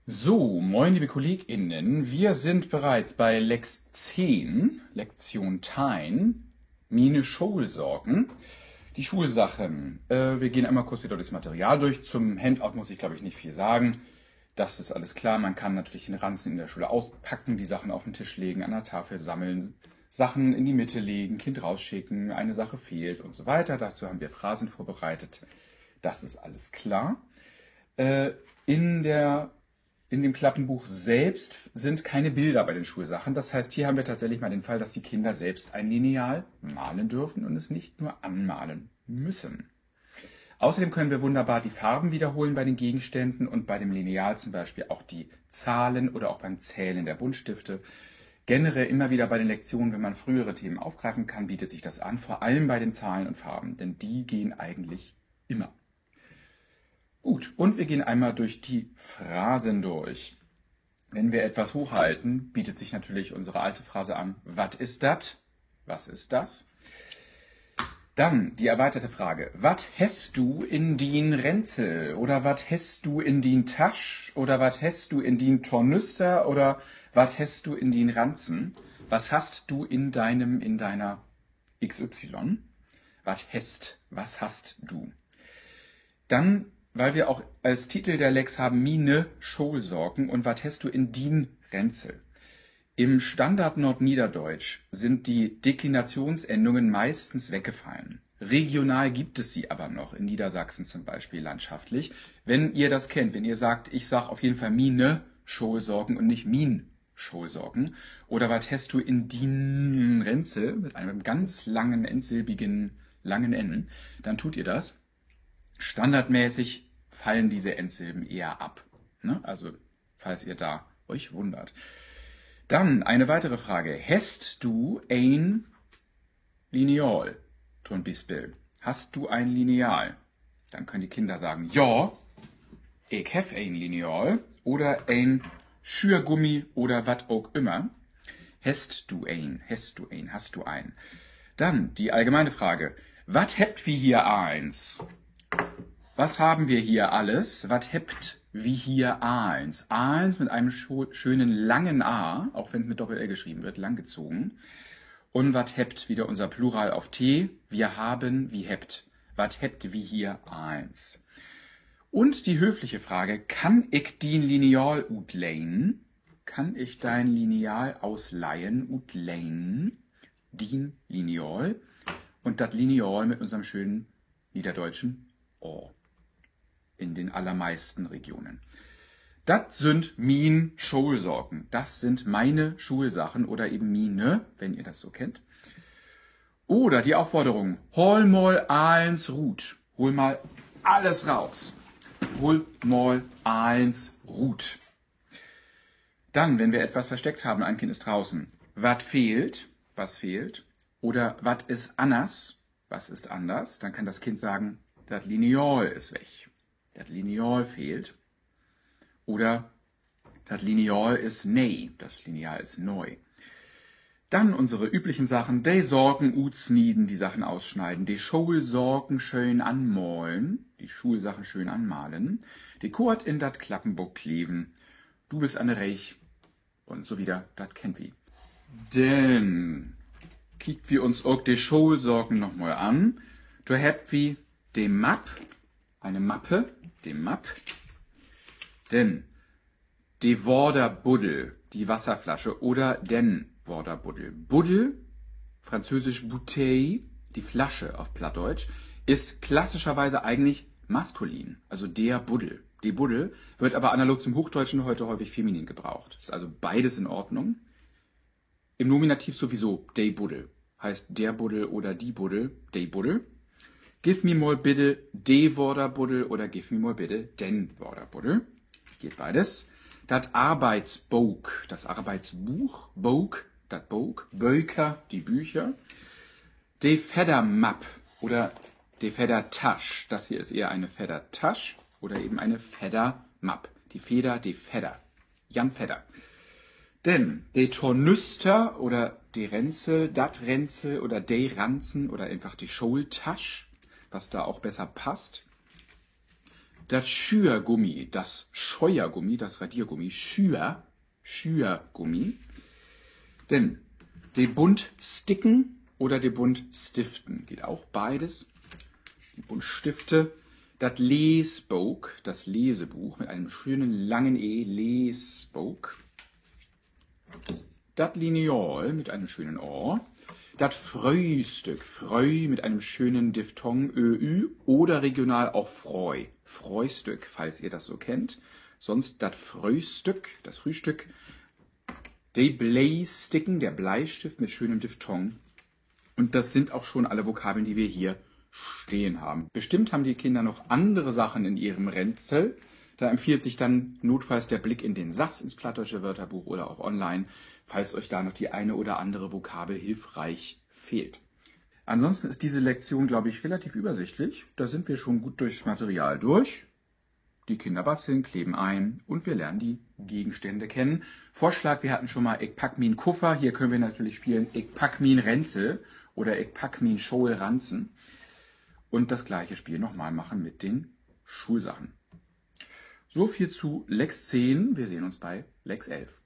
So, moin liebe KollegInnen, wir sind bereits bei Lex 10, Lektion 10, Mine Schulsorgen. Die Schulsachen. Wir gehen einmal kurz wieder das Material durch. Zum Handout muss ich, glaube ich, nicht viel sagen. Das ist alles klar. Man kann natürlich den Ranzen in der Schule auspacken, die Sachen auf den Tisch legen, an der Tafel sammeln, Sachen in die Mitte legen, Kind rausschicken, eine Sache fehlt und so weiter. Dazu haben wir Phrasen vorbereitet. Das ist alles klar. In dem Klappenbuch selbst sind keine Bilder bei den Schulsachen. Das heißt, hier haben wir tatsächlich mal den Fall, dass die Kinder selbst ein Lineal malen dürfen und es nicht nur anmalen müssen. Außerdem können wir wunderbar die Farben wiederholen bei den Gegenständen und bei dem Lineal zum Beispiel auch die Zahlen oder auch beim Zählen der Buntstifte. Generell immer wieder bei den Lektionen, wenn man frühere Themen aufgreifen kann, bietet sich das an, vor allem bei den Zahlen und Farben, denn die gehen eigentlich immer. Gut, und wir gehen einmal durch die Phrasen durch. Wenn wir etwas hochhalten, bietet sich natürlich unsere alte Phrase an. Was ist das? Was ist das? Dann die erweiterte Frage. Was hast du in din Ränzel? Oder was hast du in din Tasch? Oder was hast du in din Tornüster? Oder was hast du in din Ranzen? Was hast du in deiner XY? Was hast du? Dann, weil wir auch als Titel der Lex haben, Mine Schulsorgen und was hast du in din Ränzel? Im Standard Nordniederdeutsch sind die Deklinationsendungen meistens weggefallen. Regional gibt es sie aber noch, in Niedersachsen zum Beispiel landschaftlich. Wenn ihr das kennt, wenn ihr sagt, ich sage auf jeden Fall Mine Schulsorgen und nicht Min Schulsorgen, oder was hast du in din Ränzel mit einem ganz langen, endsilbigen, langen N, dann tut ihr das. Standardmäßig fallen diese Endsilben eher ab. Ne? Also, falls ihr da euch wundert. Dann eine weitere Frage. Hast du ein Lineal, Tonbispel? Hast du ein Lineal? Dann können die Kinder sagen, ja, ich have ein Lineal oder ein Schürgummi oder was auch immer. Hast du ein? Dann die allgemeine Frage. Was habt wir hier eins? Was haben wir hier alles? Was habt wie hier eins? Eins mit einem schönen langen A, auch wenn es mit Doppel-L geschrieben wird, langgezogen. Und was habt wieder unser Plural auf T? Wir haben wie habt. Was habt wie hier eins? Und die höfliche Frage, kann ich din Lineal utleihen? Kann ich dein Lineal ausleihen, utleihen? Din Lineal. Und das Lineal mit unserem schönen niederdeutschen O. In den allermeisten Regionen. Das sind min Schulsorgen. Das sind meine Schulsachen oder eben mine, wenn ihr das so kennt. Oder die Aufforderung, hol mal eins Rut. Hol mal alles raus. Hol mal eins Rut. Dann, wenn wir etwas versteckt haben, ein Kind ist draußen. Was fehlt? Was fehlt? Oder was ist anders? Was ist anders? Dann kann das Kind sagen, das Lineal ist weg. Das Lineal fehlt. Oder das Lineal ist neu. Das Lineal ist neu. Dann unsere üblichen Sachen. Die Sorgen utsnieden, die Sachen ausschneiden. Die Schulsorgen schön anmalen. Die Schulsachen schön anmalen. Die Kurt in dat Klappenbuch kleben. Du bist eine Reich. Und so wieder, dat kennt wir. Denn kiekt wir uns auch die Schulsorgen nochmal an. Du habt wie die Map. Eine Mappe, die Map. Denn die Worderbuddel, die Wasserflasche oder den Worderbuddel. Buddel, französisch Bouteille, die Flasche auf Plattdeutsch, ist klassischerweise eigentlich maskulin, also der Buddel. Die Buddel wird aber analog zum Hochdeutschen heute häufig feminin gebraucht. Ist also beides in Ordnung. Im Nominativ sowieso de Buddel. Heißt der Buddel oder die Buddel, de Buddel. Give me mal bitte de Worderbuddel oder give me mal bitte den Worderbuddel. Geht beides. Das Arbeitsbuch, das Arbeitsbuch, Buch, das Buch, Böker, die Bücher. De Federmap oder de Federtasch. Das hier ist eher eine Federtasch oder eben eine Federmap. Die Feder, de Feder. Jan Feder. Denn de Tornüster oder de Ränzel, dat Ränzel oder de Ranzen oder einfach die Schultasch, was da auch besser passt. das Schürgummi, das Scheuergummi, das Radiergummi, Schürgummi. Denn die Bunt sticken oder die Bunt stiften, geht auch beides. Die Buntstifte, das Lesbok, das Lesebuch mit einem schönen langen E, Lesbok. Das Lineal mit einem schönen O. Das Frühstück, Freu mit einem schönen Diphthong ÖÜ oder regional auch Freu. Freustück, falls ihr das so kennt. Sonst das Frühstück, das Frühstück. Die Bleisticken, der Bleistift mit schönem Diphthong. Und das sind auch schon alle Vokabeln, die wir hier stehen haben. Bestimmt haben die Kinder noch andere Sachen in ihrem Ränzel. Da empfiehlt sich dann notfalls der Blick in den Satz, ins Plattdeutsche Wörterbuch oder auch online, falls euch da noch die eine oder andere Vokabel hilfreich fehlt. Ansonsten ist diese Lektion, glaube ich, relativ übersichtlich. Da sind wir schon gut durchs Material durch. Die Kinder basteln, kleben ein und wir lernen die Gegenstände kennen. Vorschlag, wir hatten schon mal ich pack min Kuffer. Hier können wir natürlich spielen ich pack min Ränzel oder ich pack min Schulranzen. Und das gleiche Spiel nochmal machen mit den Schulsachen. So viel zu Lex 10. Wir sehen uns bei Lex 11.